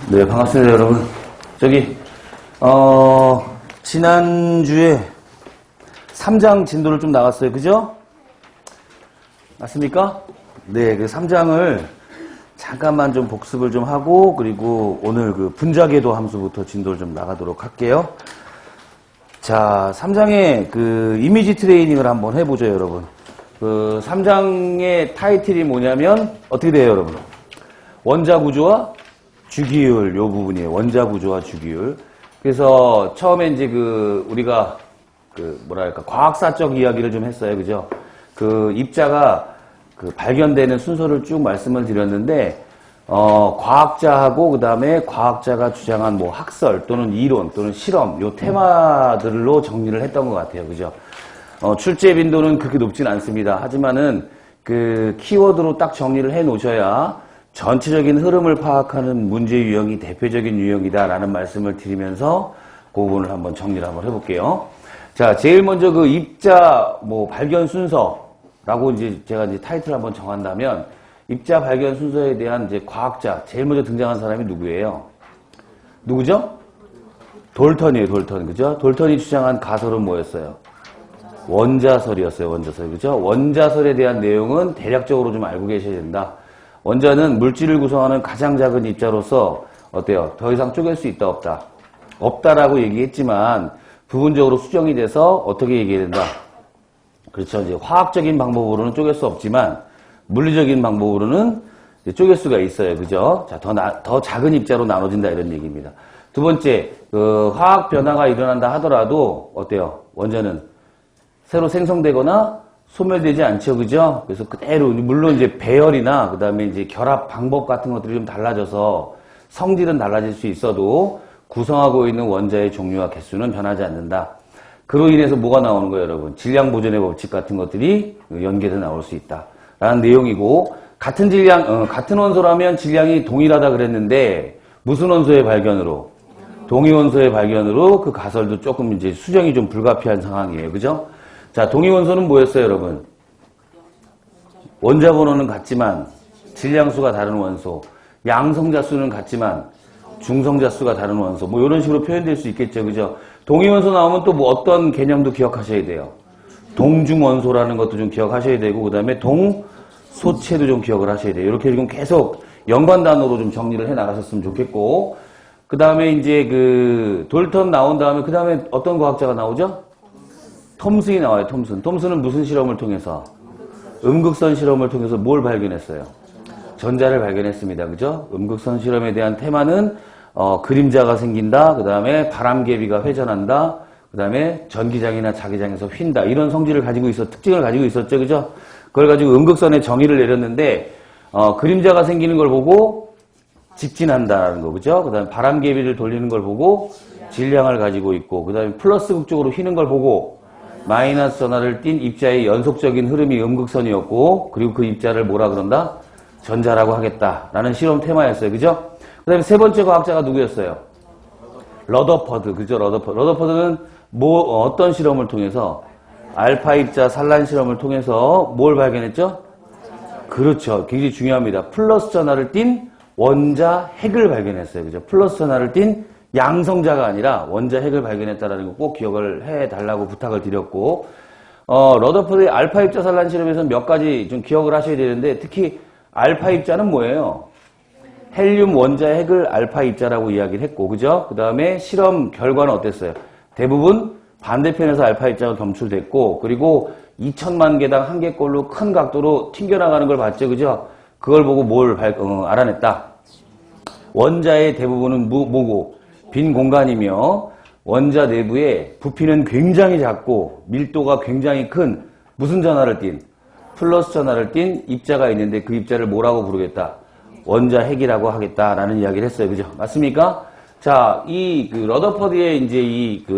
네, 반갑습니다, 여러분. 지난주에 3장 진도를 좀 나갔어요. 그죠? 맞습니까? 네, 그 3장을 잠깐만 좀 복습을 좀 하고, 그리고 오늘 그 분자궤도 함수부터 진도를 좀 나가도록 할게요. 자, 3장의 그 이미지 트레이닝을 한번 해보죠, 여러분. 그 3장의 타이틀이 뭐냐면, 어떻게 돼요, 여러분? 원자 구조와 주기율, 요 부분이에요. 원자 구조와 주기율. 그래서 처음에 이제 우리가 과학사적 이야기를 좀 했어요. 그죠? 그 입자가 발견되는 순서를 쭉 말씀을 드렸는데, 과학자하고 그 다음에 과학자가 주장한 뭐 학설 또는 이론 또는 실험, 요 테마들로 정리를 했던 것 같아요. 그죠? 출제 빈도는 그렇게 높진 않습니다. 하지만은 그 키워드로 딱 정리를 해 놓으셔야 전체적인 흐름을 파악하는 문제 유형이 대표적인 유형이다라는 말씀을 드리면서 그 부분을 한번 정리를 한번 해볼게요. 자, 제일 먼저 그 입자 발견 순서라고 제가 타이틀을 한번 정한다면 입자 발견 순서에 대한 과학자 제일 먼저 등장한 사람이 누구예요? 누구죠? 돌턴이에요, 돌턴. 그죠? 돌턴이 주장한 가설은 뭐였어요? 원자설이었어요, 원자설. 그죠? 원자설에 대한 내용은 대략적으로 좀 알고 계셔야 된다. 원자는 물질을 구성하는 가장 작은 입자로서 어때요? 더 이상 쪼갤 수 있다, 없다? 없다라고 얘기했지만 부분적으로 수정이 돼서 어떻게 얘기해야 된다? 그렇죠. 이제 화학적인 방법으로는 쪼갤 수 없지만 물리적인 방법으로는 쪼갤 수가 있어요. 그죠? 자, 더 작은 입자로 나눠진다 이런 얘기입니다. 두 번째, 화학 변화가 일어난다 하더라도 어때요? 원자는 새로 생성되거나 소멸되지 않죠, 그죠? 그래서 그대로, 물론 배열이나, 그 다음에 결합 방법 같은 것들이 좀 달라져서 성질은 달라질 수 있어도 구성하고 있는 원자의 종류와 개수는 변하지 않는다. 그로 인해서 뭐가 나오는 거예요, 여러분? 질량 보존의 법칙 같은 것들이 연계돼서 나올 수 있다. 라는 내용이고, 같은 원소라면 질량이 동일하다 그랬는데, 무슨 원소의 발견으로? 동위 원소의 발견으로 그 가설도 조금 수정이 좀 불가피한 상황이에요, 그죠? 자, 동위원소는 뭐였어요, 여러분? 원자 번호는 같지만 질량수가 다른 원소. 양성자 수는 같지만 중성자 수가 다른 원소. 이런 식으로 표현될 수 있겠죠, 그죠? 동위원소 나오면 또 어떤 개념도 기억하셔야 돼요. 동중원소라는 것도 좀 기억하셔야 되고, 그 다음에 동소체도 좀 기억을 하셔야 돼요. 이렇게 지금 계속 연관 단어로 좀 정리를 해 나가셨으면 좋겠고, 그 다음에 돌턴 나온 다음에, 그 다음에 어떤 과학자가 나오죠? 톰슨이 나와요, 톰슨. 톰슨은 무슨 실험을 통해서? 음극선 실험을 통해서 뭘 발견했어요? 전자를 발견했습니다. 그죠? 음극선 실험에 대한 테마는, 그림자가 생긴다. 그 다음에 바람개비가 회전한다. 그 다음에 전기장이나 자기장에서 휜다. 이런 특징을 가지고 있었죠. 그죠? 그걸 가지고 음극선의 정의를 내렸는데, 그림자가 생기는 걸 보고 직진한다는 거. 그죠? 그 다음에 바람개비를 돌리는 걸 보고 질량을 가지고 있고, 그 다음에 플러스 극쪽으로 휘는 걸 보고 마이너스 전하를 띤 입자의 연속적인 흐름이 음극선이었고, 그리고 그 입자를 뭐라 그런다? 전자라고 하겠다라는 실험 테마였어요. 그죠? 그 다음에 세 번째 과학자가 누구였어요? 러더퍼드. 그죠? 러더퍼드는 어떤 실험을 통해서? 알파 입자 산란 실험을 통해서 뭘 발견했죠? 그렇죠. 굉장히 중요합니다. 플러스 전하를 띤 원자 핵을 발견했어요. 그죠? 플러스 전하를 띤 양성자가 아니라 원자 핵을 발견했다라는 거 꼭 기억을 해달라고 부탁을 드렸고, 러더퍼드의 알파 입자 산란 실험에서 몇 가지 좀 기억을 하셔야 되는데, 특히 알파 입자는 뭐예요? 헬륨 원자 핵을 알파 입자라고 이야기를 했고, 그죠? 그 다음에 실험 결과는 어땠어요? 대부분 반대편에서 알파 입자가 검출됐고, 그리고 2000만 개당 한 개꼴로 큰 각도로 튕겨나가는 걸 봤죠, 그죠? 그걸 보고 뭘 알아냈다? 원자의 대부분은 뭐고? 빈 공간이며, 원자 내부에 부피는 굉장히 작고 밀도가 굉장히 큰 무슨 전하를 띤? 플러스 전하를 띤 입자가 있는데 그 입자를 뭐라고 부르겠다? 원자 핵이라고 하겠다라는 이야기를 했어요. 그죠? 맞습니까? 자, 러더퍼드의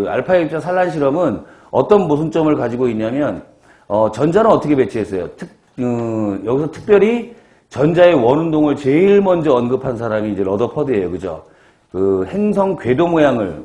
알파 입자 산란 실험은 어떤 모순점을 가지고 있냐면, 전자는 어떻게 배치했어요? 여기서 특별히 전자의 원운동을 제일 먼저 언급한 사람이 러더퍼드예요. 그죠? 행성 궤도 모양을